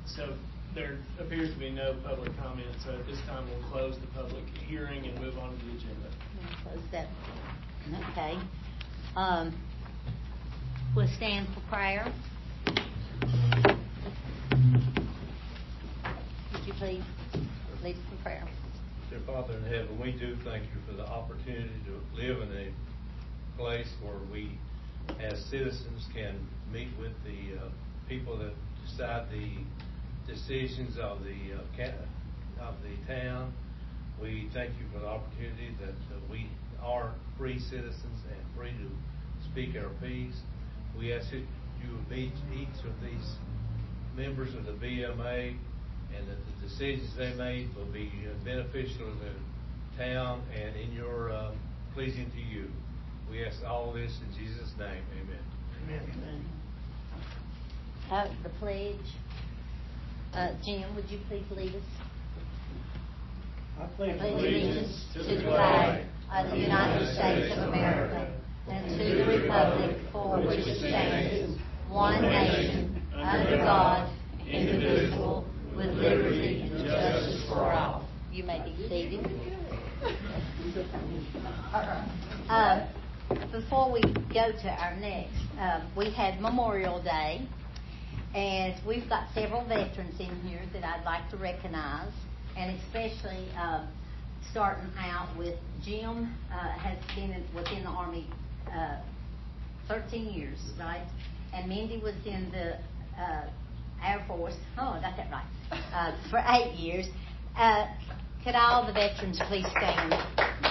So there appears to be no public comment, so at this time we'll close the public hearing and move on to the agenda. Close that. Okay. We'll stand for prayer. Would you please lead us in prayer? Dear Father in heaven, we do thank you for the opportunity to live in a place where we, as citizens, can meet with the people that decide the decisions of the town. We thank you for the opportunity that we are free citizens and free to speak our piece. We ask that you would meet each of these members of the BMA, and that the decisions they make will be beneficial to the town and in your pleasing to you. We ask all this in Jesus' name. Amen. Amen. The pledge. Jim, would you please lead us? I pledge allegiance to the flag of the United States of America and to the republic for which it stands, one nation, under God, indivisible, with liberty and justice for all. You may be seated. Before we go to our next, we had Memorial Day, and we've got several veterans in here that I'd like to recognize, and especially starting out with Jim has been within the Army 13 years, right? And Mindy was in the Air Force. Oh, I got that right. For 8 years. Could all the veterans please stand?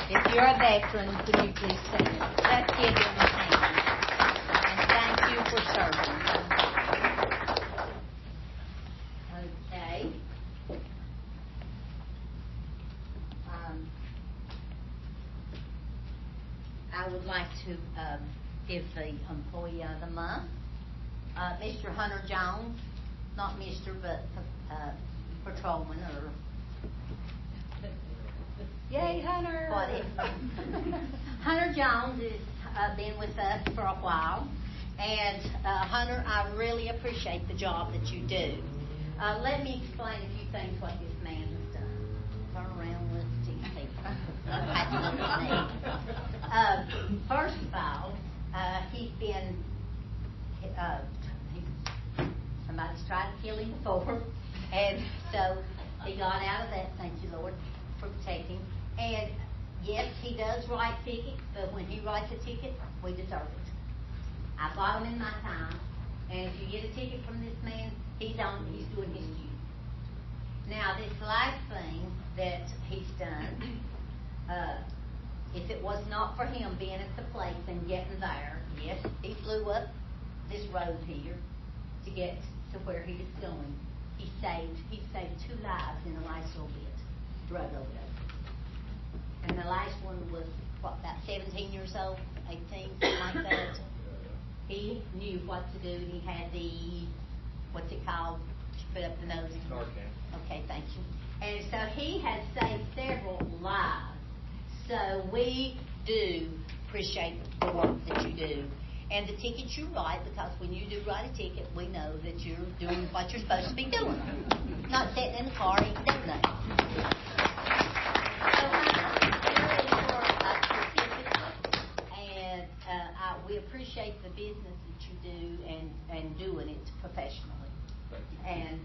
If you're a veteran, could you please stand? Let's give them a hand. And thank you for serving. Okay. I would like to give the Employee of the Month, Mr. Hunter Jones, not Mr., but patrolman or. Yay, Hunter! Whatever. Hunter Jones has been with us for a while, and Hunter, I really appreciate the job that you do. Let me explain a few things what this man has done. Turn around, let's see people. First of all, he's been. Somebody's tried to kill him before, and so he got out of that. Thank you, Lord, for protecting. And yes, he does write tickets, but when he writes a ticket, we deserve it. I bought him in my time, and if you get a ticket from this man, he's doing his duty. Now, this last thing that he's done, if it was not for him being at the place and getting there, yes, he flew up this road here to get to where he was going. He saved 2 lives in the last little bit, drug overdose. And the last one was, about 17 years old, 18, something like that. He knew what to do, and he had the, what's it called? You put up the nose. Narcan. Okay, thank you. And so he has saved several lives. So we do appreciate the work that you do. And the tickets you write, because when you do write a ticket, we know that you're doing what you're supposed to be doing. Not sitting in the car eating donuts. And we appreciate the business that you do and doing it professionally. And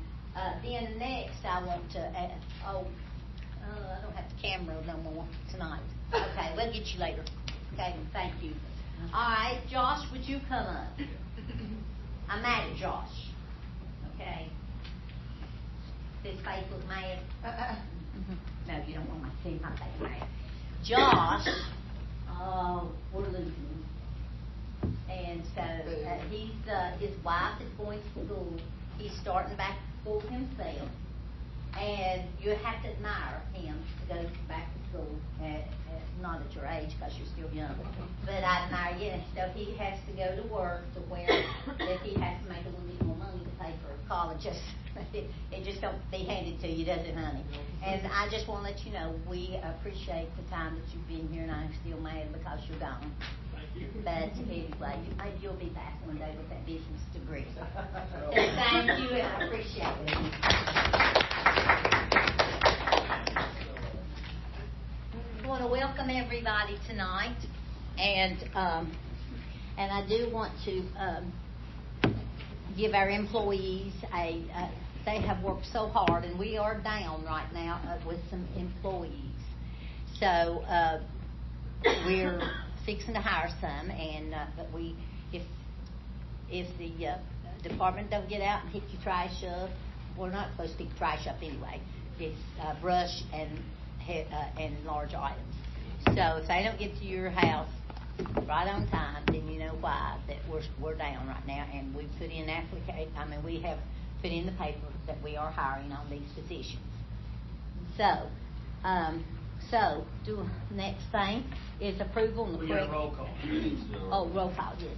then next I want to add, I don't have the camera no more tonight. Okay, we'll get you later. Okay, thank you. All right, Josh, would you come up? I'm mad at Josh. Okay. His face was mad. No, you don't want to see my face mad. Josh, we're losing him. And so his wife is going to school. He's starting back to school himself. And you have to admire him to go back to school, not at your age because you're still young, but I admire you. So he has to go to work to where that he has to make a little bit more money to pay for call and just, it just don't be handed to you, does it, honey? And I just want to let you know, we appreciate the time that you've been here, and I'm still mad because you're gone. Thank you. But anyway, maybe you'll be back one day with that business degree. So thank you, and I appreciate it. I want to welcome everybody tonight, and I do want to give our employees they have worked so hard, and we are down right now with some employees. So we're fixing to hire some, and but if the department don't get out and pick your trash up, we're not supposed to pick trash up anyway. It's brush and large items. So if they don't get to your house right on time, then you know why that we're down right now, and we put in we have put in the paper that we are hiring on these positions. So next thing is approval and We got a roll call. Oh, roll call, yes.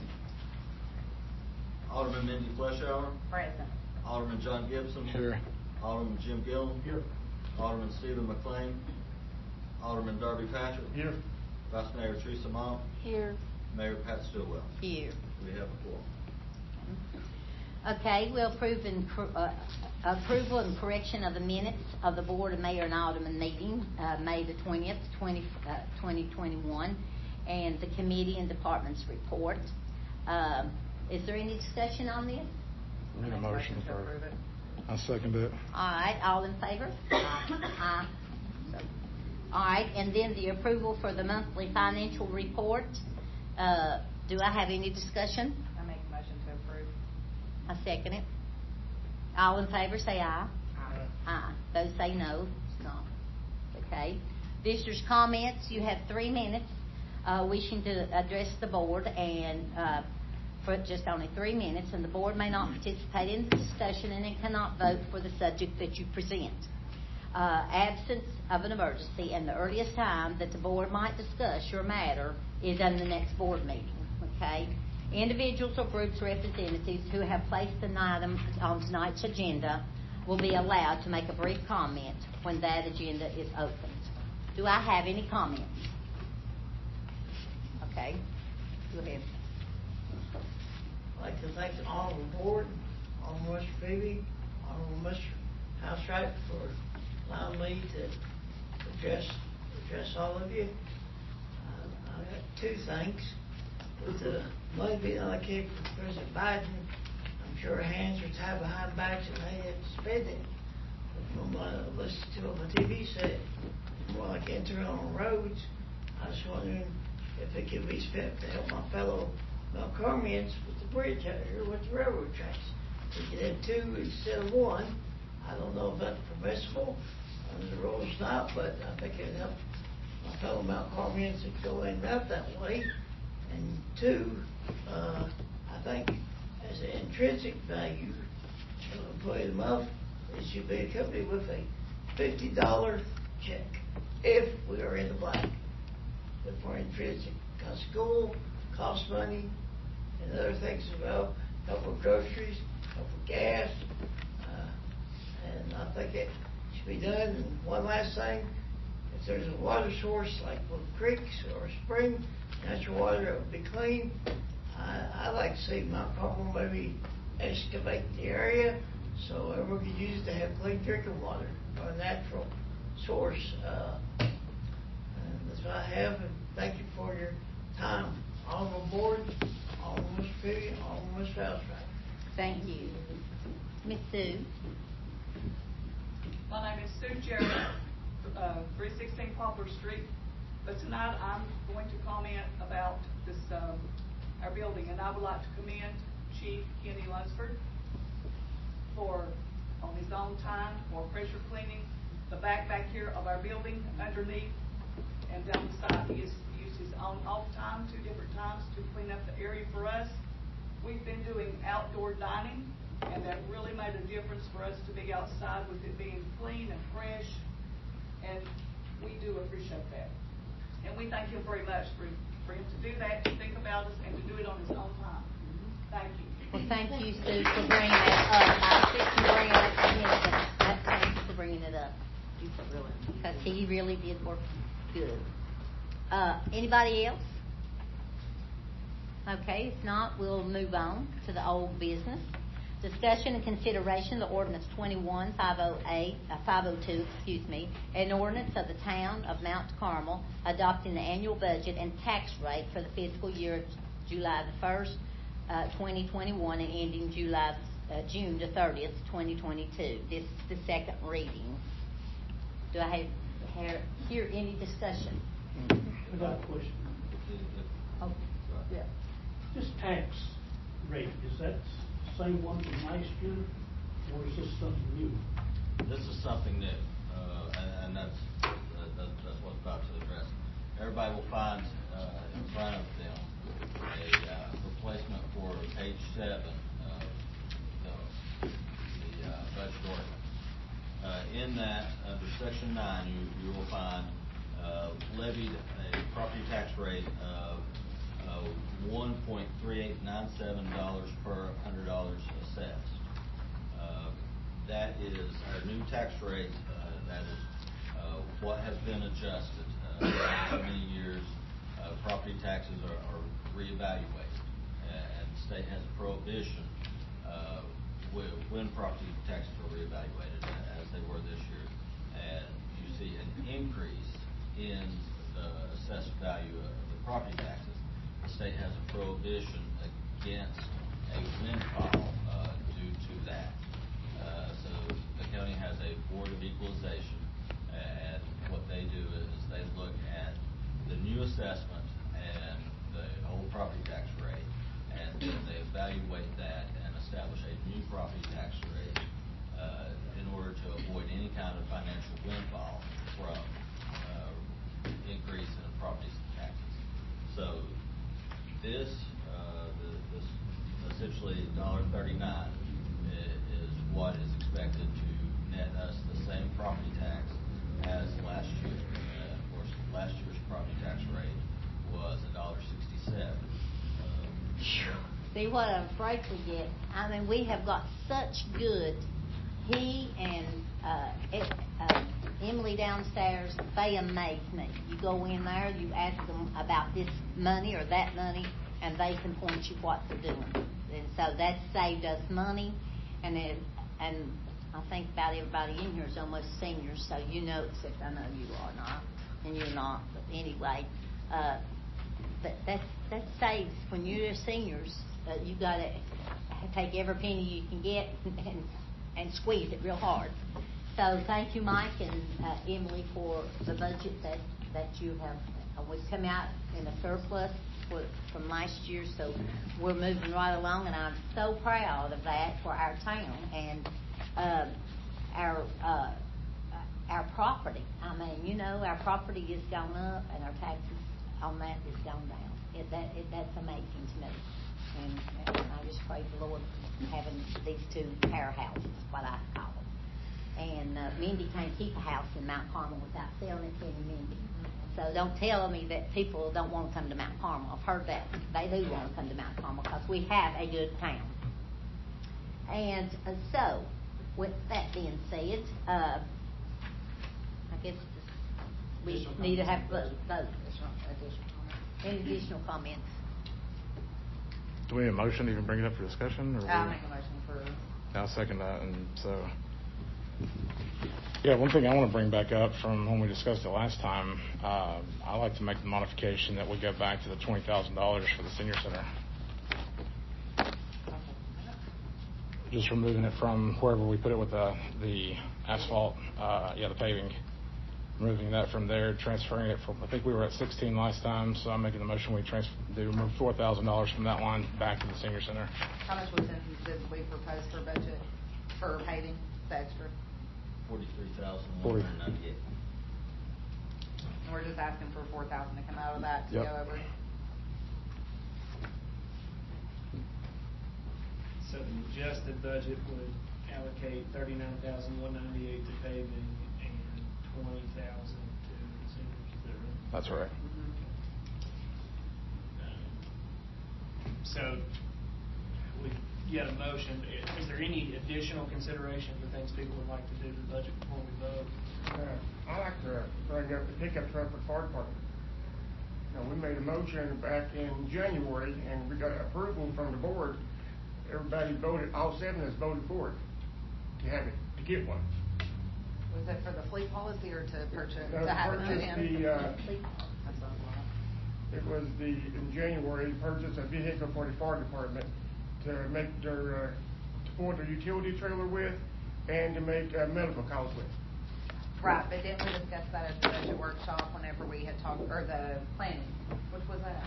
Alderman Mindy Fleshour. Present. Alderman John Gibson. Here. Alderman Jim Gill. Here. Alderman Stephen McLean. Alderman Darby Patrick. Here. Vice Mayor Teresa Mont. Here. Mayor Pat Stillwell. Here. We have a quorum. Okay, we'll approval and correction of the minutes of the Board of Mayor and Alderman meeting, May the 20th, 2021, and the committee and departments report. Is there any discussion on this? Need a motion to approve it. I second it. All right, all in favor? Aye. All right, and then the approval for the monthly financial report. Do I have any discussion? I make a motion to approve. I second it. All in favor, say aye. Aye. Aye. Those say no, it's not. Okay. Visitors' comments, you have 3 minutes wishing to address the board, and for just only 3 minutes, and the board may not participate in the discussion, and it cannot vote for the subject that you present. Absence of an emergency, and the earliest time that the board might discuss your matter is in the next board meeting. Okay? Individuals or groups representatives who have placed an item on tonight's agenda will be allowed to make a brief comment when that agenda is opened. Do I have any comments? Okay. Go ahead. I'd like to thank the honorable board, honorable Mr. Phoebe, honorable Mr. Housewright for allowing me to address all of you. I got 2 things. With the money being allocated from President Biden, I'm sure hands are tied behind backs and they have to spend it. But from what I listened to on the TV set, more like internal roads, I was wondering if it could be spent to help my fellow Melcarmians with the bridge out here with the railroad tracks. We could have 2 instead of 1. I don't know if that's permissible under the rules or not, but I think it'd help my fellow Melcarmians that go in and out that way. And 2, I think as an intrinsic value, to employ them up, it should be accompanied with a $50 check if we are in the black. But for intrinsic, because school costs money and other things as well, help with groceries, help with gas, and I think it should be done. And one last thing, if there's a water source like with creeks or a spring, natural water that would be clean, I'd like to see Mount Carmel maybe excavate the area so everyone could use it to have clean drinking water or a natural source. And that's what I have, and thank you for your time. Honorable board, honorable Mr. Piggy, honorable Mr. Housewright. Thank you. Ms. Sue? My name is Sue Jarrett, 316 Poplar Street. But tonight I'm going to comment about this, our building, and I would like to commend Chief Kenny Lunsford on his own time for pressure cleaning the back here of our building, underneath and down the side. He has used his own off time 2 different times to clean up the area for us. We've been doing outdoor dining, and that really made a difference for us to be outside with it being clean and fresh, and we do appreciate that. And we thank him very much for him to do that, to think about us, and to do it on his own time. Thank you. Well, thank you, Sue, for bringing that up. I was fixing to bring it up again, but thank you for bringing it up. Because he really did work good. Anybody else? Okay, if not, we'll move on to the old business. Discussion and consideration of the ordinance 502, an ordinance of the town of Mount Carmel adopting the annual budget and tax rate for the fiscal year of July the 1st, 2021 and ending June the 30th, 2022. This is the second reading. Do I hear any discussion? I got a question. Oh, yeah. This tax rate, is that the same one from last year, or is this something new? This is something new, and that's what's about to address. Everybody will find in front of them a replacement for page 7 of the budget ordinance. In that, under section 9, you will find levied a property tax rate of $1.3897 per $100 assessed. That is our new tax rate. That is what has been adjusted. For many years, property taxes are reevaluated, and the state has a prohibition when property taxes are reevaluated, as they were this year, and you see an increase in the assessed value of the property taxes. The state has a prohibition against a windfall due to that. So the county has a board of equalization, and what they do is they look at the new assessment and the old property tax rate, and then they evaluate that and establish a new property tax rate in order to avoid any kind of financial windfall from increase in property taxes. So this essentially $1.39 is what is expected to net us the same property tax as last year. Of course, last year's property tax rate was $1.67. See what I'm afraid we get. I mean, we have got such good. He and Emily downstairs, they amaze me. You go in there, you ask them about this money or that money, and they can point you what they're doing. And so that saved us money, and I think about everybody in here is almost seniors, so you know, except I know you are not, and you're not, but anyway, but that saves, when you're seniors, you got to take every penny you can get and squeeze it real hard. So thank you, Mike and Emily, for the budget that you have. We've come out in a surplus from last year, so we're moving right along, and I'm so proud of that for our town and our property. I mean, you know, our property has gone up, and our taxes on that has gone down. That's amazing to me. And I just praise the Lord for having these two powerhouses, what I call them. And Mindy can't keep a house in Mount Carmel without selling it to Mindy. So don't tell me that people don't want to come to Mount Carmel. I've heard that. They do want to come to Mount Carmel because we have a good town. And so, with that being said, I guess we need to have vote. Any additional comments? Do we need a motion to even bring it up for discussion? Or I'll make a motion for. I'll second that. And so, yeah, one thing I want to bring back up from when we discussed it last time, I like to make the modification that we go back to the $20,000 for the senior center. Just removing it from wherever we put it with the asphalt, the paving. Removing that from there, transferring it from, I think we were at 16 last time, so I'm making the motion we remove $4,000 from that line back to the senior center. How much was did we propose for budget for paving, the extra? $43,198. And we're just asking for $4,000 to come out of that to Yep. go over. So the adjusted budget would allocate $39,198 to paving and $20,000 to the seniors. Is that right? That's right. So you had a motion. Is there any additional consideration for things people would like to do to the budget before we vote? I like to bring up the pickup truck for the fire department. We made a motion back in January, and we got approval from the board. Everybody voted, all 7 of us voted for it, to have it, to get one. Was it for the fleet policy or to purchase, No, to have it put purchase in? That's what I It was in January, purchase a vehicle for the fire department to make their, to pull their utility trailer with, and to make medical calls with. Right, but didn't we discuss that at the budget workshop whenever we had talked, or the planning, which was that?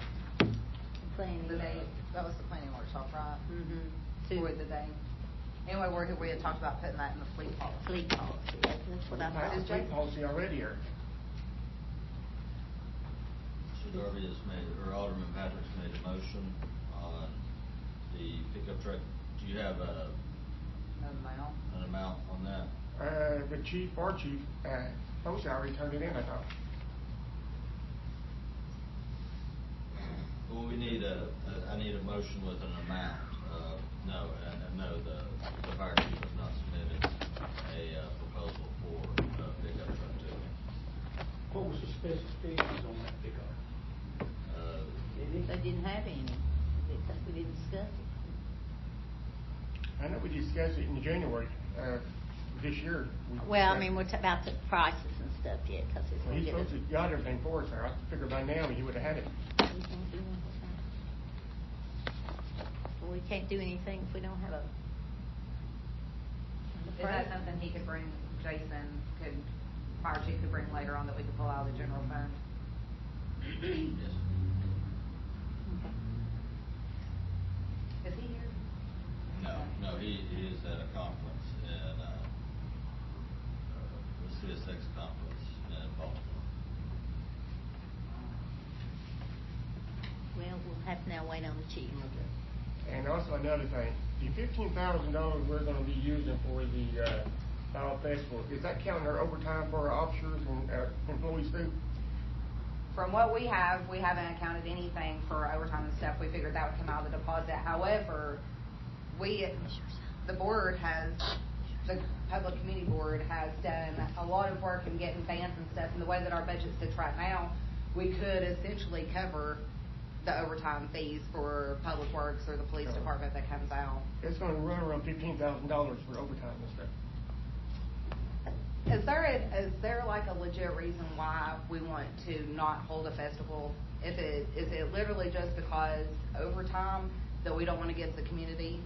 Planning. The day, that was the planning workshop, right? Mm-hmm. For the day. Anyway, where we had talked about putting that in the fleet policy. Fleet policy, that's what I We passed thought. the fleet policy already, Eric. Mr. Darby has made, or Alderman Patrick's made a motion on the pickup truck. Do you have an amount on that? The chief, our chief, Posey already turned it in, I thought. Well, we need I need a motion with an amount. No, the fire chief has not submitted a proposal for a pickup truck to me. What was the specifications on that pickup? They didn't have any, because we didn't discuss it. I know we discussed it in January, this year. Well, I mean, we're about the prices and stuff yet, because it's Well, going he's to give us. supposed to got everything for us, I figured by now he would have had it. Well, we can't do anything if we don't have a. Is that something he could bring, fire chief could bring later on that we could pull out of the general fund? Yes. Okay. Is he here? No, he is at a conference in the CSX conference in Baltimore. Well, we'll have to now wait on the chief. Okay. And also another thing, the $15,000 we're gonna be using for the, Fall Festival, is that counting our overtime for our officers and employees too? From what we haven't accounted anything for overtime and stuff. We figured that would come out of the deposit. However, the board the Public Committee Board has done a lot of work in getting vans and stuff, and the way that our budget sits right now, we could essentially cover the overtime fees for Public Works or the police department that comes out. It's gonna run around $15,000 for overtime and stuff. Is there like a legit reason why we want to not hold a festival? Is it literally just because overtime that we don't want to give the community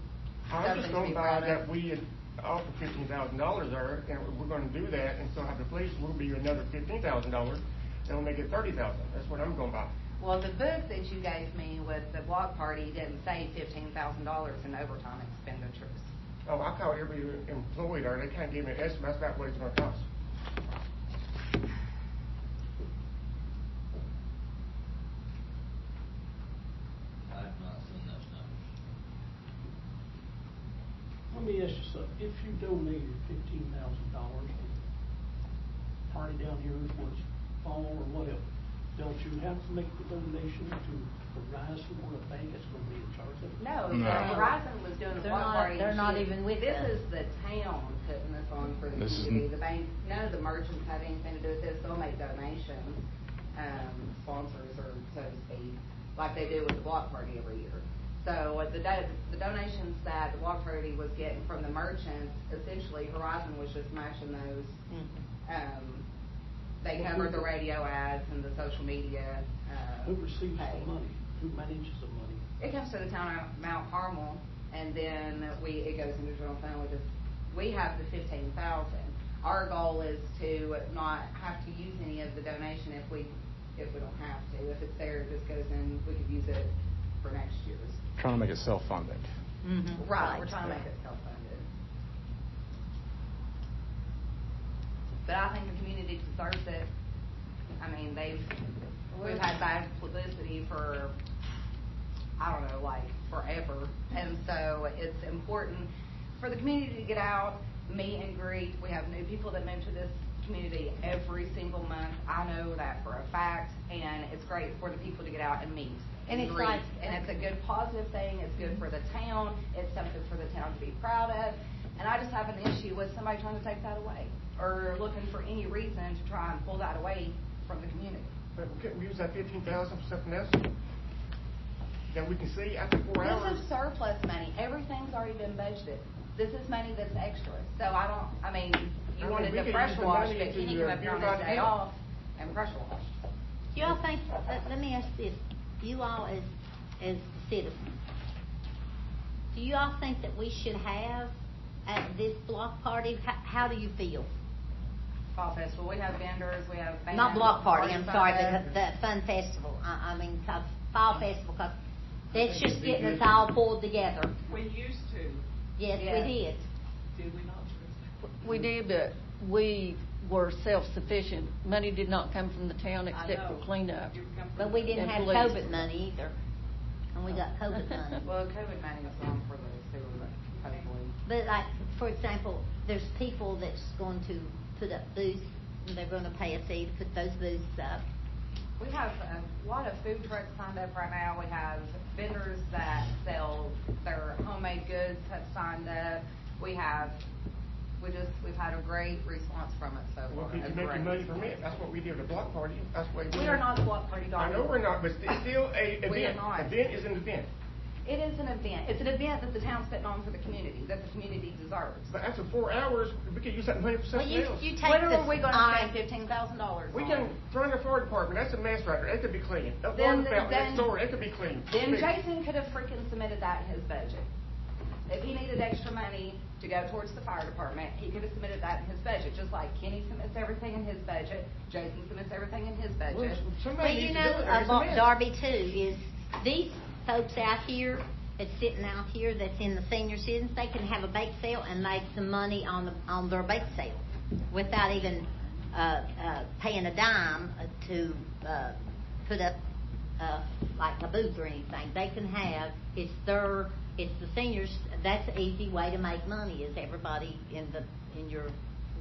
I'm something just to going be by proud of? that we had offered $15,000 there, and we're gonna do that, and still have the police, will be another $15,000, and we'll make it $30,000. That's what I'm going by. Well, the book that you gave me with the block party didn't say $15,000 in overtime expenditures. Oh, I called every employee there, they kinda gave me an estimate, that's about what it's gonna cost. I have not seen those numbers. Let me ask you something, if you donated $15,000, party down here was fall or whatever, don't you have to make the donation to Verizon or a bank that's going to be in charge of it? No, No. Verizon was doing the They're block not- party. they're and not shit. even with This us. is the town putting this on for the This is community. The bank, none of the merchants have anything to do with this. They'll make donations, sponsors or so to speak, like they do with the block party every year. So the donations that the block party was getting from the merchants, essentially Verizon was just matching those. They covered the radio ads and the social media. Who receives pay. the money? Who manages the money? It comes to the town of Mount Carmel, and then it goes into general fund. We have the $15,000. Our goal is to not have to use any of the donation if we don't have to. If it's there, it just goes in. We could use it for next year's. Trying to make it self-funding. Right, we're trying to make it self-funded. But I think the community deserves it. I mean, we've had bad publicity for, I don't know, like forever. And so it's important for the community to get out, meet and greet. We have new people that moved to this community every single month. I know that for a fact, and it's great for the people to get out and meet. And it's greet. like- And it's a good positive thing, it's good for the town, it's something for the town to be proud of. And I just have an issue with somebody trying to take that away, or looking for any reason to try and pull that away from the community. But we couldn't use that 15,000 for something else that we can see after 4 hours. This is surplus money, everyth's already been budgeted. This is money that's extra, so I mean, you I wanted mean, we to could fresh use the wash, money but to, can you come up here on beautify this the day town. off and fresh wash? Do y'all think, let me ask this, you all as citizens, do you all think that we should have at this block party, how do you feel? Fall festival, we have vendors, we have bands. Not block party, I'm sorry, parties, but the fun festival, I mean, fall festival, 'cause that's just getting us all pulled together. We used to. Yes, Yes. we did. Did we not, Teresa? We did, but we were self-sufficient. Money did not come from the town I except for know. cleanup. You've come from But we the- didn't And have police. COVID money either, and we got COVID money. Well, COVID money is long for the sewer, hopefully. But like, for example, there's people that's going to put up booths, and they're gonna pay a fee to put those booths up. We have a lot of food trucks signed up right now. We have vendors that sell their homemade goods have signed up. We've had a great response from it so Well, far. people It's making great. money from it. That's what we did at the block party. That's what We are not a block party, I Dr. know we're not, but it's still a We are event. not. Event is an event. It is an event. It's an event that the town's putting on for the community, that the community deserves. But after 4 hours, we could use that money for Well, something you else. take When this. are we gonna spend $15,000 We on can it? run the fire department. That's a mess right there. It could be clean. That Then- water fountain then- next door, it could be clean. Then Please. Jason could have freaking submitted that in his budget. If he needed extra money to go towards the fire department, he could have submitted that in his budget, just like Kenny submits everything in his budget, Jason submits everything in his Well, budget. somebody Well, you needs know, to do it. It's a about mess. Darby too, is these folks out here, that's sitting out here, that's in the senior citizens, they can have a bake sale and make some money on their bake sale without even, paying a dime to, put up, like a booth or anything. They can have, it's the seniors, that's an easy way to make money, is everybody in your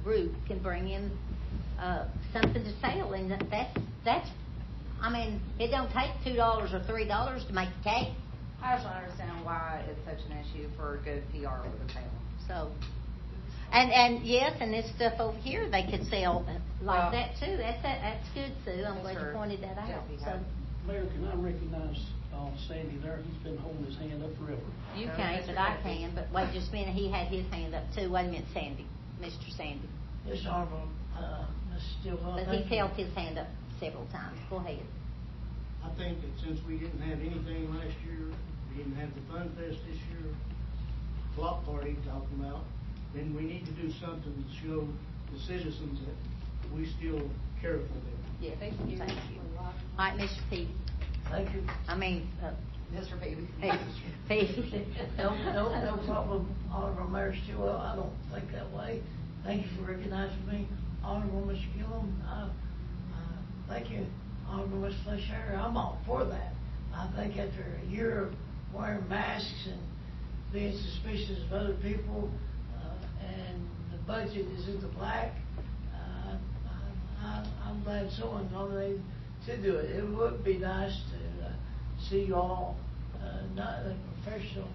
group can bring in, something to sell, and that's, I mean, it don't take $2 or $3 to make a cake. I just don't understand why it's such an issue for good PR for the town. So, and yes, and this stuff over here, they could sell like Well, that too. That's good, Sue. I'm glad you Sure. pointed that out. Jesse So has. Mayor, can I recognize Sandy there? He's been holding his hand up forever. you No, can't, Mr. but I Jesse. can. But wait just a minute, he had his hand up too. Wait a minute, Sandy, Mr. Sandy. This honorable, Ms. Stillwell. But thank he's you. held his hand up several times. Go ahead. I think that since we didn't have anything last year, we didn't have the Fun Fest this year, block party talking about, then we need to do something to show the citizens that we still care for them. Yeah, thank you. Thank you. All right, Mr. Peavy. Thank you. I mean, Mr. Peavy. Peavy. No problem, Honorable Mayor Stillwell, I don't think that way. Thank you for recognizing me. Honorable Mr. Gillum, thank you. Honorable Mr. Fletcher, I'm all for that. I think after a year of wearing masks and being suspicious of other people, and the budget is in the black, I'm glad someone nominated to do it. It would be nice to see you all, not in a professional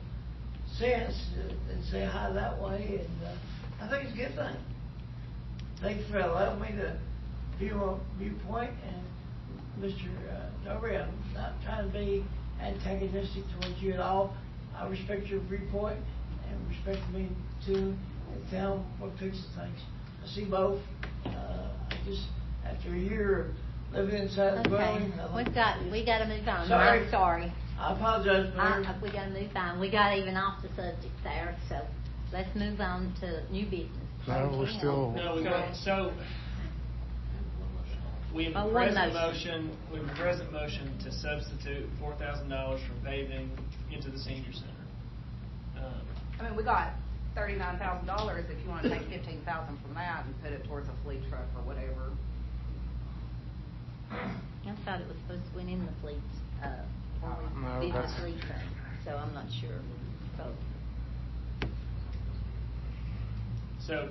sense, and say hi that way, and I think it's a good thing. Thank you for allowing me to view my viewpoint, and Mr. Darby, I'm not trying to be antagonistic towards you at all. I respect your viewpoint and respect me too, and tell what fixes things. I see both. I just, after a year of living inside the Okay, building. we got to move on. Sorry. I'm sorry. I apologize, Mayor. We got to move on. We got even off the subject there, so let's move on to new business. No, we're still. No, we got, so, we have Oh, a one present motion. motion to substitute $4,000 from paving into the senior center. I mean, we got $39,000 if you want to take $15,000 from that and put it towards a fleet truck or whatever. I thought it was supposed to went in the fleets, when No, we did the that's- fleet thing, so I'm not sure. So, So,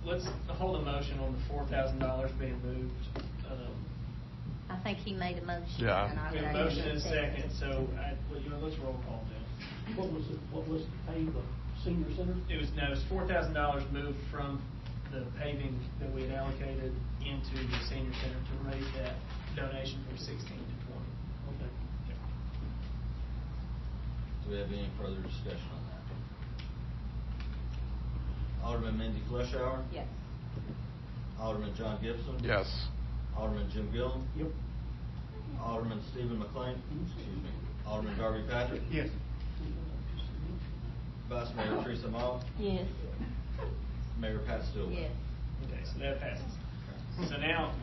let's hold a motion on the $4,000 being moved. I think he made a motion. Yeah. And I We have a second. motion and a second, so, let's roll call now. What was to pay the senior center? It was $4,000 moved from the paving that we had allocated into the senior center to raise that donation from 16 to 20. Okay. Do we have any further discussion on that? Alderman Mindy Fletcher. Yes. Alderman John Gibson. Yes. Alderman Jim Gillum. Yep. Alderman Stephen McLean. Excuse me. Alderman Darby Patrick. Yes. Vice Mayor Teresa Mall. Yes. Mayor Pat Stillwell. Yes. Okay, so that passes. So now,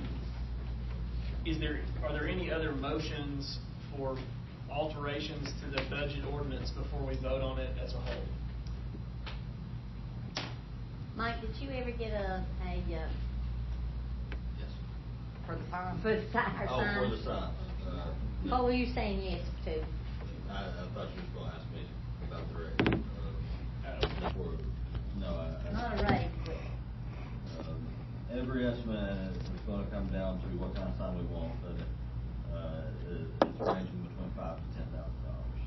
are there any other motions for alterations to the budget ordinance before we vote on it as a whole? Mike, did you ever get Yes. For the sign? for the sign? Oh, for the signs. What were you saying yes to? I thought you were going to ask me about the rate. Not a raise, but Every estimate is going to come down to what kind of sign we want, but it's ranging between $5,000 to $10,000.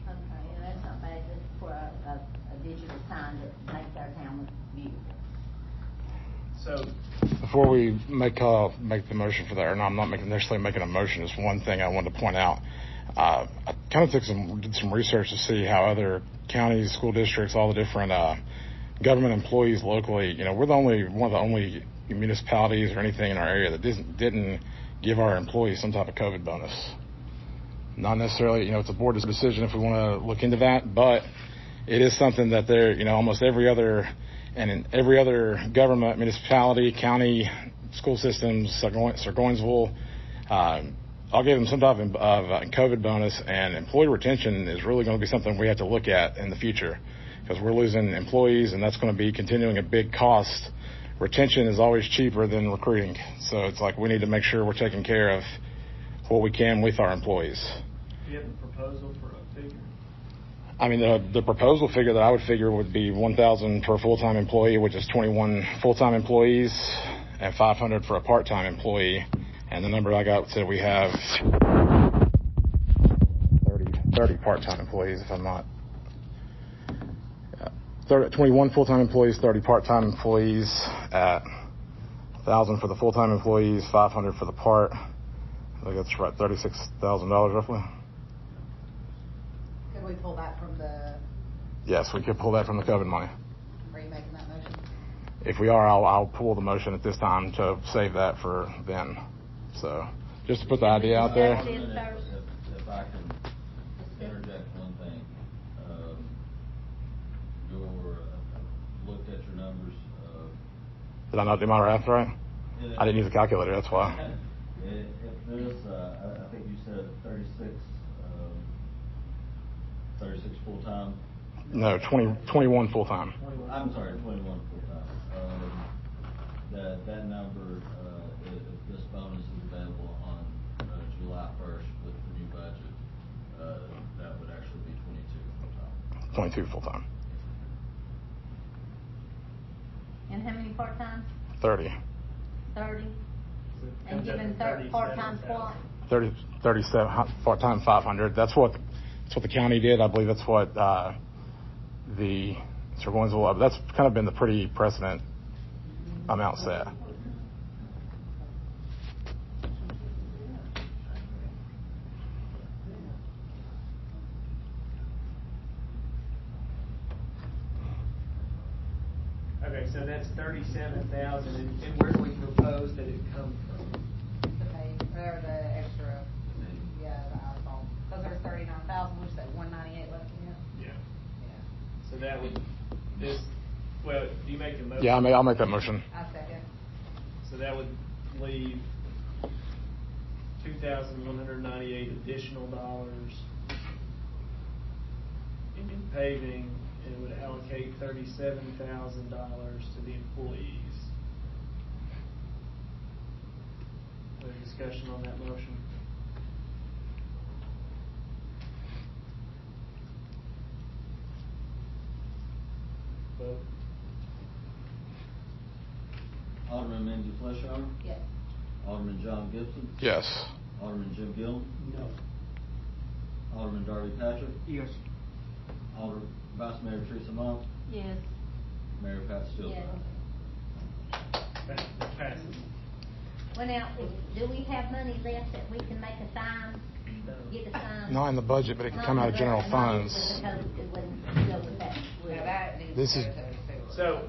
okay, yeah, that's not bad. That's for a digital sign that makes our town look beautiful. So, Before we make the motion for that, or no, I'm not necessarily making a motion. Just one thing I wanted to point out. I kind of did some research to see how other counties, school districts, all the different government employees locally. We're one of the only municipalities or anything in our area that didn't give our employees some type of COVID bonus. Not necessarily, it's a board decision if we want to look into that, but it is something that almost every other government, municipality, county, school systems, Sir Gainesville, I'll give them some type of COVID bonus, and employee retention is really going to be something we have to look at in the future because we're losing employees, and that's going to be continuing a big cost. Retention is always cheaper than recruiting, so it's like we need to make sure we're taking care of what we can with our employees. do you have a proposal for a figure? I mean, the proposal figure that I would figure would be $1,000 per full-time employee, which is 21 full-time employees, and $500 for a part-time employee. And the number I got said we have 30 part-time employees, if I'm not. 21 full-time employees, 30 part-time employees at $1,000 for the full-time employees, $500 for the part. I think that's right, $36,000 roughly. Could we pull that from the, Yes, we could pull that from the COVID money. are you making that motion? If we are, I'll pull the motion at this time to save that for then. So, just to put the idea out there. If I can interject one thing, looked at your numbers. Did I not do my math right? I didn't use a calculator, that's why. If this, I think you said 36 full-time. No, 21 full-time. I'm sorry, 21 full-time. That number, if this bonus is available on July 1st with the new budget, that would actually be 22 full-time. 22 full-time. And how many part-time? 30. 30? And Comes up given to part-time what? 37 part-time 500. That's what the county did. I believe that's what the Sir Gainesville. That's kind of been the pretty precedent amount set. Okay, so that's $37,000, and where do we propose that it come from? The pay, or the extra, the asphalt. Those are 39,000, which is that 198 left in it? Yeah. Yeah. So that would, do you make the motion? Yeah, I'll make that motion. I second. So that would leave $2,198 additional dollars in paving, and it would allocate $37,000 to the employees. Any discussion on that motion? Vote. Fleischoner, Yes. Alderman John Gibson, Yes. Alderman Jim Gillum, No. Alderman Darby Patrick, Yes. Vice Mayor Teresa Monk, Yes. Mayor Pat Stillsbury. Yes. That passes. Well, now, do we have money left that we can make a sign, get a sign? Not in the budget, but it can come out of general funds. Because it wouldn't go with that. Now that needs This to is- go to the sewer. So,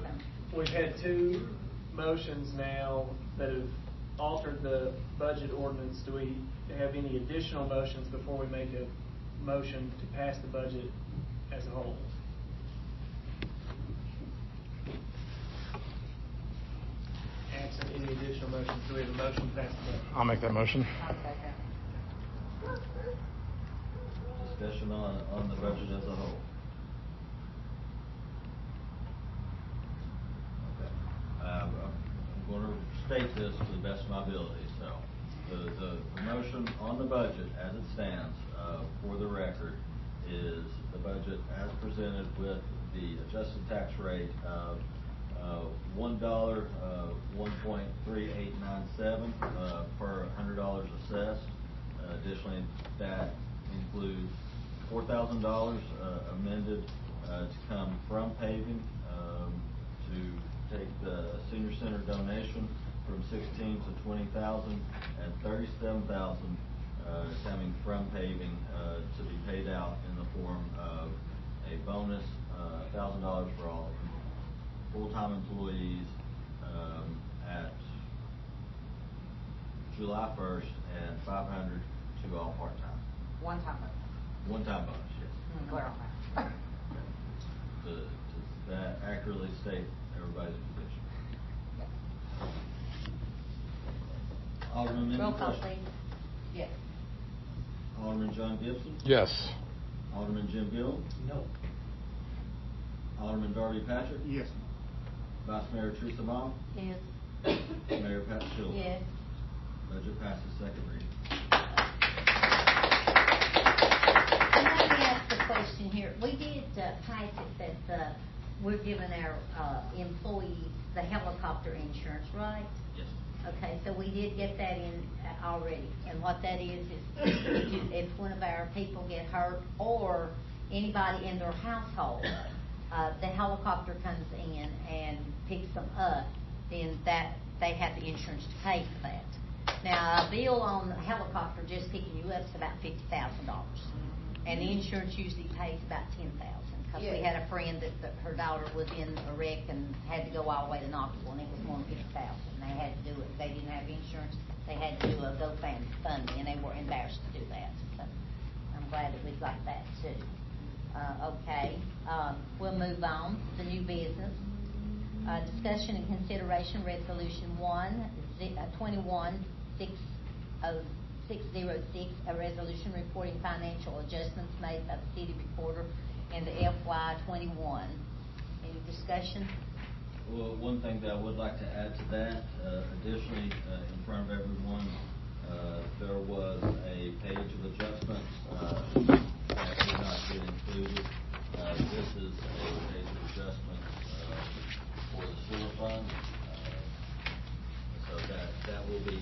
we've had two motions now that have altered the budget ordinance. Do we have any additional motions before we make a motion to pass the budget as a whole? Absent any additional motions, do we have a motion to pass the budget? I'll make that motion. I'll second. Discussion on the budget as a whole. Okay. I'm going to state this to the best of my ability. So, the motion on the budget as it stands, for the record, is the budget as presented with the adjusted tax rate of $1, 1.3897 per $100 assessed. Additionally, that includes $4,000 amended to come from paving to take the senior center donation from 16 to 20,000, and 37,000 coming from paving to be paid out in the form of a bonus, $1,000 for all full-time employees at July 1st, and $500 to all part-time. One-time bonus. One-time bonus, yes. Clear on that. Does that accurately state everybody's position? Alderman Roll Minnie call, Fleischer. please. Yes. Alderman John Gibson. Yes. Alderman Jim Gill. No. Alderman Darby Patrick. Yes. Vice Mayor Teresa Monk. Yes. Mayor Pat Stillsbury. Yes. Budget passes second reading. And let me ask a question here. We did pass it that we're giving our employees the helicopter insurance, right? Yes. Okay, so we did get that in already. And what that is if one of our people get hurt or anybody in their household, the helicopter comes in and picks them up, then that they have the insurance to pay for that. Now, a bill on the helicopter just picking you up is about $50,000. And the insurance usually pays about $10,000. Because we had a friend that her daughter was in a wreck and had to go all the way to Knoxville, and it was more than $50,000. They had to do it. They didn't have insurance. They had to do a GoFundMe, and they were embarrassed to do that. So I'm glad that we've got that too. Okay, we'll move on to new business. Discussion and consideration resolution 21606, a resolution reporting financial adjustments made by the city recorder in the FY21. Any discussion? Well, one thing that I would like to add to that, additionally, in front of everyone, there was a page of adjustments that did not get included. This is a page of adjustments for the sewer fund. So that will be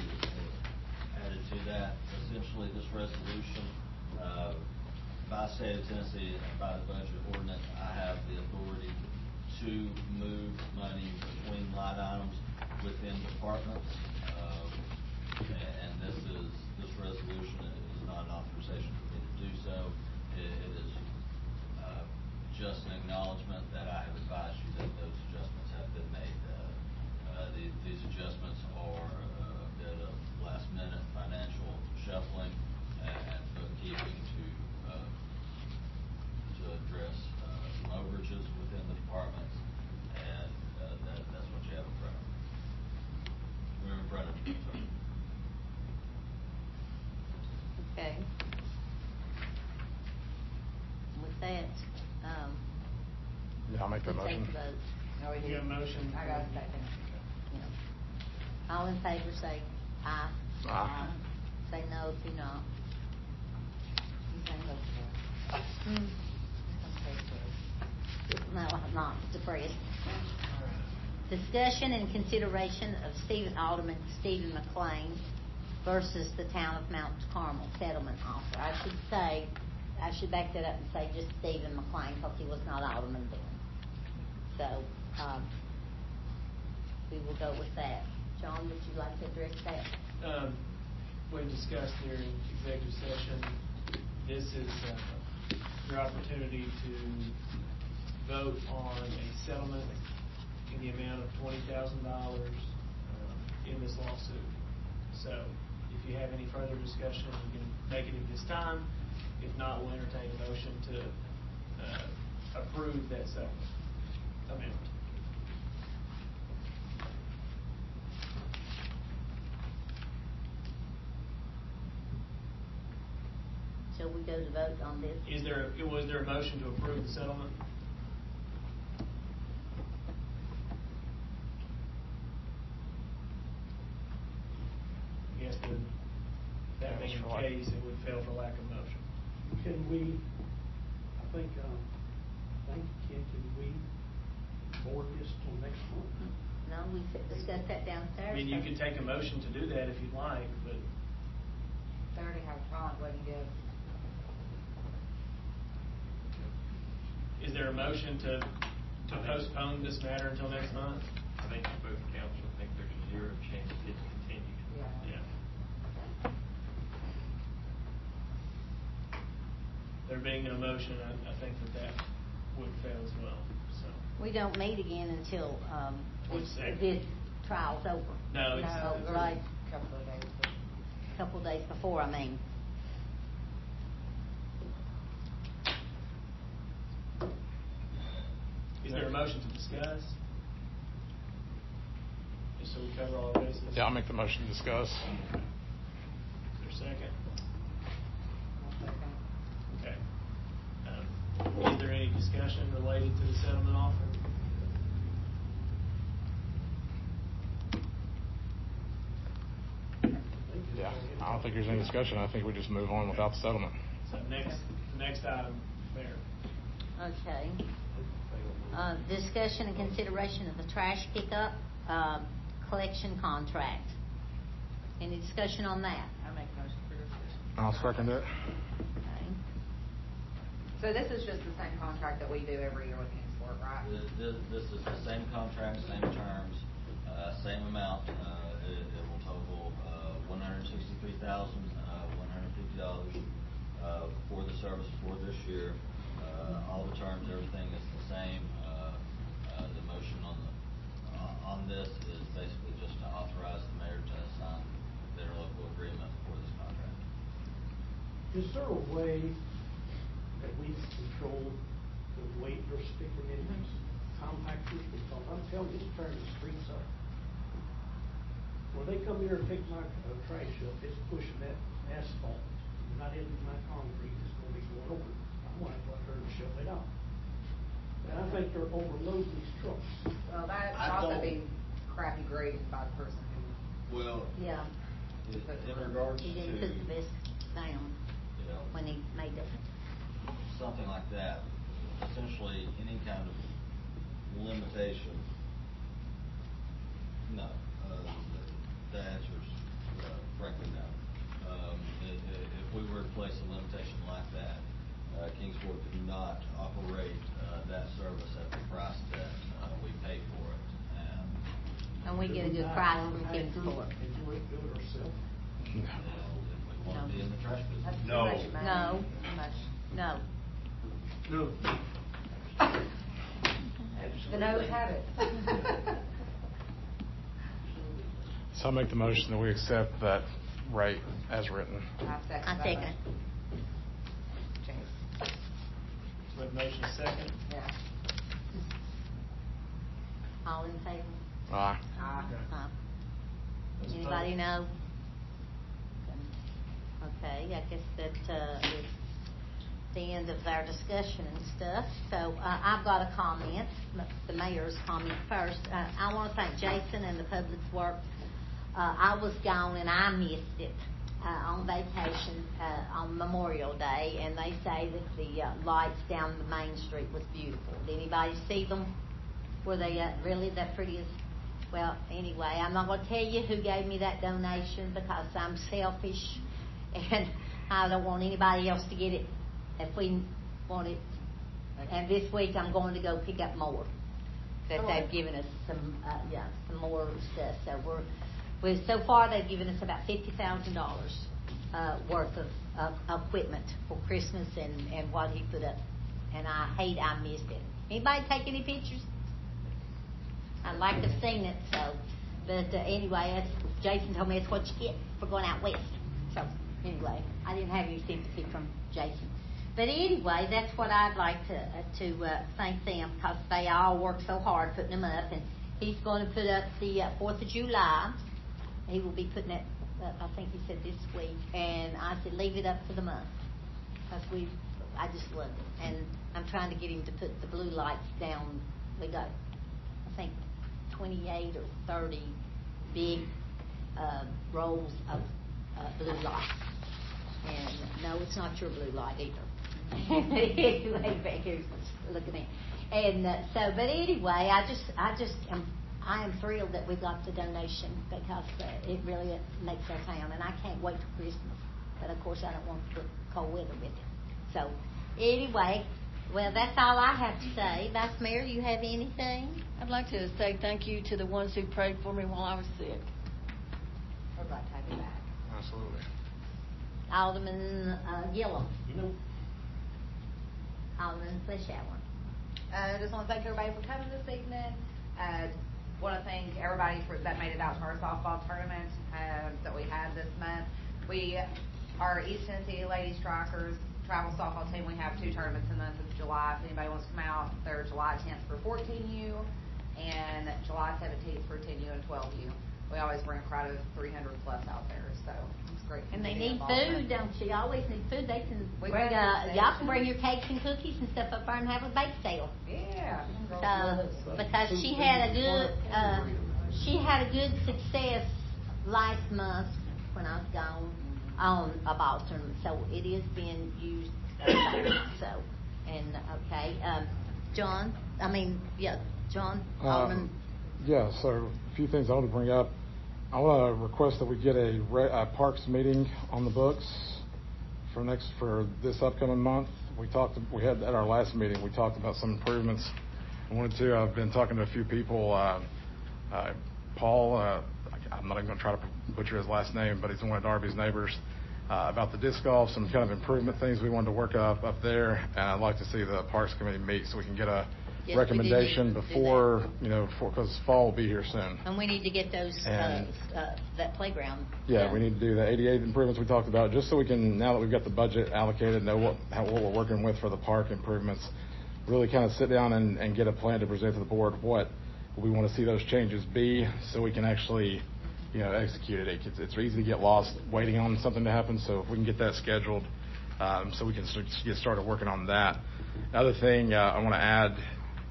added to that. Essentially, this resolution, by state of Tennessee and by the budget ordinance, I have the authority to move money between line items within departments. And this resolution is not an authorization for me to do so. It is just an acknowledgement that I have advised you that those adjustments have been made. These adjustments are a bit of last minute financial shuffling and bookkeeping to address some overages within the departments, and that's what you have in front of you. We're in front of you, sorry. Okay. With that, Yeah, I'll make that we take motion. the vote. No, we You got a didn't. motion? I got a second. All in favor say aye. Aye. Say no if you're not. You can go for it. No, I'm not, depressed. discussion and consideration of Alderman Stephen McLean versus the Town of Mount Carmel settlement offer. I should back that up and say just Stephen McLean, because he was not Alderman then. So, we will go with that. John, would you like to address that? We discussed during executive session, this is your opportunity to vote on a settlement in the amount of $20,000 in this lawsuit. So if you have any further discussion, you can make it at this time. If not, we'll entertain a motion to approve that settlement amount. Shall we go to vote on this? Was there a motion to approve the settlement? Yes, then, that being the case, it would fail for lack of motion. Can we, thank you, Ken, can we forward this till next month? No, we discussed that downstairs. I mean, you could take a motion to do that if you'd like, but They already have a trial, it wouldn't give. is there a motion to postpone this matter until next month? I think both council think there's a zero chance it gets continued. Yeah. There being no motion, I think that would fail as well, so. We don't meet again until What's that? this trial's over. No, it's. No, right. A Couple of days before, I mean. Is there a motion to discuss? Just so we cover all the bases? Yeah, I'll make the motion to discuss. Is there a second? Okay. Is there any discussion related to the settlement offer? Yeah, I don't think there's any discussion. I think we just move on without the settlement. So next item, Mayor. Okay. Discussion and consideration of the trash pickup collection contract. Any discussion on that? I make a motion for discussion. I'll second it. Okay. So this is just the same contract that we do every year with Kingsport, right? This is the same contract, same terms, same amount. It will total $163,150 for the service for this year. All the terms, everything is the same. The motion on this is basically just to authorize the mayor to sign their local agreement for this contract. Is there a way that we control the weight they're sticking in these compactors? Because I'm telling you, it's tearing the streets up. When they come here and pick my trash up, it's pushing that asphalt. It's not hitting my concrete, it's gonna be going over. I'm gonna have to let her shut it off. And I think they're overloading these trucks. Well, that I should also don't- be crappy grading by the person who. Well, Yeah. in regards He didn't put the to, best down you know, when he made it. something like that, essentially any kind of limitation, no. The answer is frankly no. If we were to place a limitation like that, Kingsport could not operate that service at the price that we pay for it. And we get a good price from Kingsport. And do it ourselves. If we want to be in the trash business. That's too No. much money. No. Too much. No. No. The no's have it. So I'll make the motion that we accept that rate as written. I second. I that second. motion. James. So we have motion second. Yeah. All in favor? Aye. Those Anybody opposed? know? Okay, I guess that is the end of our discussion and stuff. So I've got a comment, the mayor's comment first. I want to thank Jason and the Public Works. I was gone and I missed it on vacation on Memorial Day, and they say that the lights down the main street was beautiful. Did anybody see them? Were they really the prettiest? Well, anyway, I'm not going to tell you who gave me that donation because I'm selfish and I don't want anybody else to get it if we want it. And this week I'm going to go pick up more. That they've given us some more stuff. So so far they've given us about $50,000 worth of equipment for Christmas and what he put up. And I missed it. Anybody take any pictures? I'd like to have seen it. So, but anyway, Jason told me it's what you get for going out west. So anyway, I didn't have any sympathy from Jason. But anyway, that's what I'd like to thank them because they all worked so hard putting them up. And he's going to put up the 4th of July. He will be putting it up, I think he said this week. And I said, leave it up for the month because I just love it. And I'm trying to get him to put the blue lights down. We got, I think, 28 or 30 big rolls of blue lights. And no, it's not your blue light either. Anyway, back here's looking at. And but anyway, I am thrilled that we got the donation because it really makes our town, and I can't wait for Christmas. But of course, I don't want the cold weather with it. So anyway, well, that's all I have to say. Vice Mayor, you have anything? I'd like to say thank you to the ones who prayed for me while I was sick. I'd like to have you back. Absolutely. Alderman Gillum. Alderman Fleshour. I just want to thank everybody for coming this evening. Want to thank everybody that made it out to our softball tournament that we had this month. Our East Tennessee Lady Strikers travel softball team, we have 2 tournaments in the month of July. If anybody wants to come out, they're July 10th for 14U and July 17th for 10U and 12U. We always bring a crowd of 300 plus out there, so it's great. And they need food, don't you? You always need food. They can bring, y'all can bring your cakes and cookies and stuff up there and have a bake sale. Yeah. Because she had a good success last month when I was gone on a ball tournament. So it is being used. So and okay, John. Alderman. Yeah, so a few things I want to bring up. I want to request that we get a Parks meeting on the books for this upcoming month. We had at our last meeting, we talked about some improvements. I've been talking to a few people. Paul, I'm not even going to try to butcher his last name, but he's one of Darby's neighbors, about the disc golf, some kind of improvement things we wanted to work up there. And I'd like to see the Parks Committee meet so we can get a recommendation before, because fall will be here soon. And we need to get those, that playground. Yeah, done. we need to do the 88 improvements we talked about, just so we can, now that we've got the budget allocated, know what we're working with for the park improvements, really kind of sit down and get a plan to present to the board what we want to see those changes be, so we can actually, execute it. It's easy to get lost waiting on something to happen, so if we can get that scheduled, so we can get started working on that. Another thing I want to add,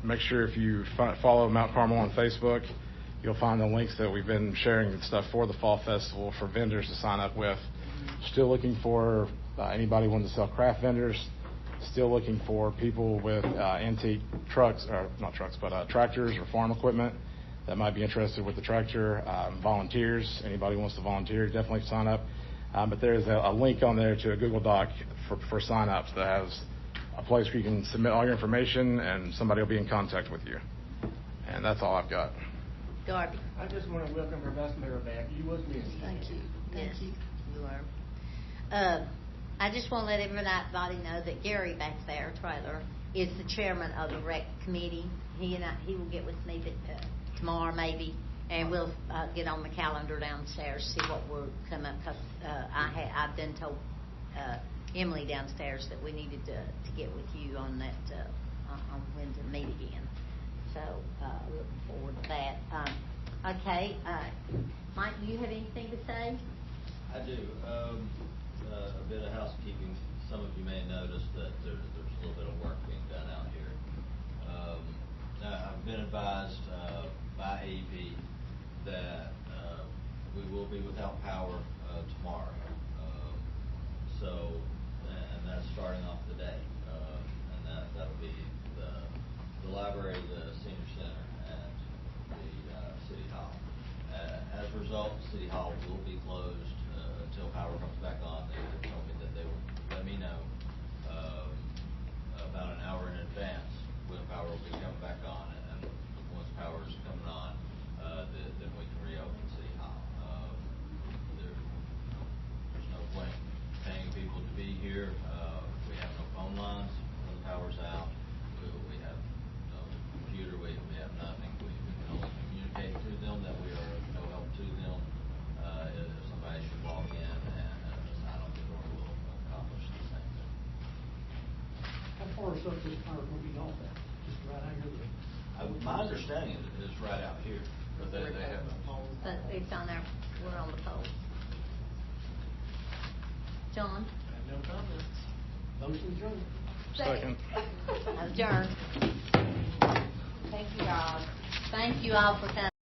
make sure if you follow Mount Carmel on Facebook, you'll find the links that we've been sharing and stuff for the Fall Festival for vendors to sign up with. Still looking for anybody wanting to sell craft vendors. Still looking for people with antique trucks, or not trucks, but tractors or farm equipment that might be interested with the tractor. Volunteers, anybody wants to volunteer, definitely sign up. But there's a link on there to a Google Doc for sign-ups that has a place where you can submit all your information and somebody will be in contact with you. And that's all I've got. Darby. I just want to welcome our Vice Mayor back. You was missed. Thank you. Yes, you are. I just want to let everybody know that Gary back there, Trailer, is the chairman of the rec committee. He will get with me tomorrow maybe, and we'll get on the calendar downstairs, see what we're coming up, because I've been told Emily downstairs that we needed to get with you on that on when to meet again. So looking forward to that. Okay, Mike, do you have anything to say? I do. A bit of housekeeping. Some of you may notice that there's a little bit of work being done out here. I've been advised by AEP that we will be without power tomorrow. And that's starting off the day. And that'll be the library, the senior center, result, City Hall will be closed until power comes back on. They told me that they would let me know about an hour in advance when power will be coming back on, and once power is coming on, then we can reopen City Hall. There's no point paying people to be here. We have no phone lines when the power's out. We have no computer. We have nothing. We can only communicate through them that we are no help to them. If somebody should walk in and sign on the door, we'll accomplish the same thing. How far is up this power gonna be off at? Just right out here? My understanding is right out here, but they have. But it's on our, we're on the poles. John? I have no comments. Motion adjourned. Second. Adjourn. Thank you, guys. Thank you all for coming.